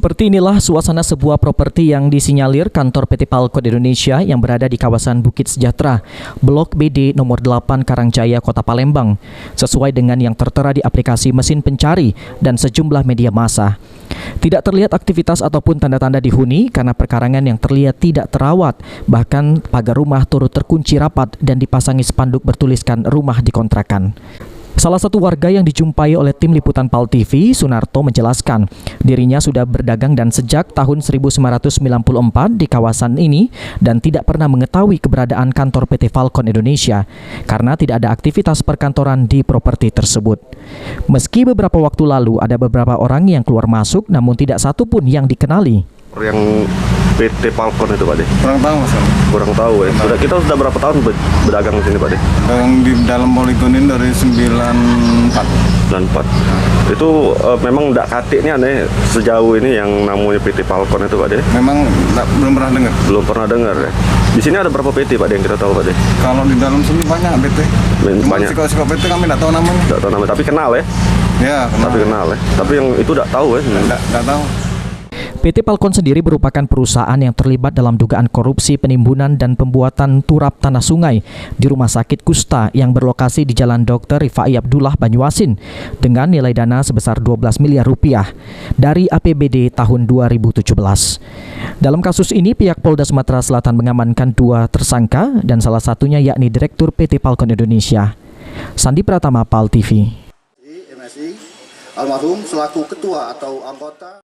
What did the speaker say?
Seperti inilah suasana sebuah properti yang disinyalir kantor PT Palkon Indonesia yang berada di kawasan Bukit Sejahtera, Blok BD nomor 8 Karangjaya, Kota Palembang, sesuai dengan yang tertera di aplikasi mesin pencari dan sejumlah media massa. Tidak terlihat aktivitas ataupun tanda-tanda dihuni karena perkarangan yang terlihat tidak terawat, bahkan pagar rumah turut terkunci rapat dan dipasangi spanduk bertuliskan rumah dikontrakan. Salah satu warga yang dijumpai oleh tim liputan PAL TV, Sunarto, menjelaskan dirinya sudah berdagang dan sejak tahun 1994 di kawasan ini dan tidak pernah mengetahui keberadaan kantor PT Palkon Indonesia karena tidak ada aktivitas perkantoran di properti tersebut. Meski beberapa waktu lalu ada beberapa orang yang keluar masuk namun tidak satu pun yang dikenali. Yang PT Palkon itu, Pak De? Kurang tahu, Mas. Kurang tahu ya. Kita sudah berapa tahun berdagang di sini, Pak De? Dagang di dalam poligon ini dari 94. Itu memang tidak katiknya nih sejauh ini yang namanya PT Palkon itu, Pak De? Memang belum pernah dengar. Belum pernah dengar ya. Di sini ada berapa PT, Pak De, yang kita tahu, Pak De? Kalau di dalam sini banyak PT. Banyak. Siko PT kami tidak tahu namanya. Tidak tahu namanya, tapi kenal ya? Ya, kenal. Tapi kenal ya. Tapi yang itu tidak tahu ya? Tidak tahu. PT Palkon sendiri merupakan perusahaan yang terlibat dalam dugaan korupsi penimbunan dan pembuatan turap tanah sungai di Rumah Sakit Kusta yang berlokasi di Jalan Dr. Rifai Abdullah, Banyuasin dengan nilai dana sebesar 12 miliar rupiah dari APBD tahun 2017. Dalam kasus ini, pihak Polda Sumatera Selatan mengamankan 2 tersangka dan salah satunya yakni Direktur PT Palkon Indonesia. Sandi Pratama, PAL TV. MSI almarhum selaku ketua atau anggota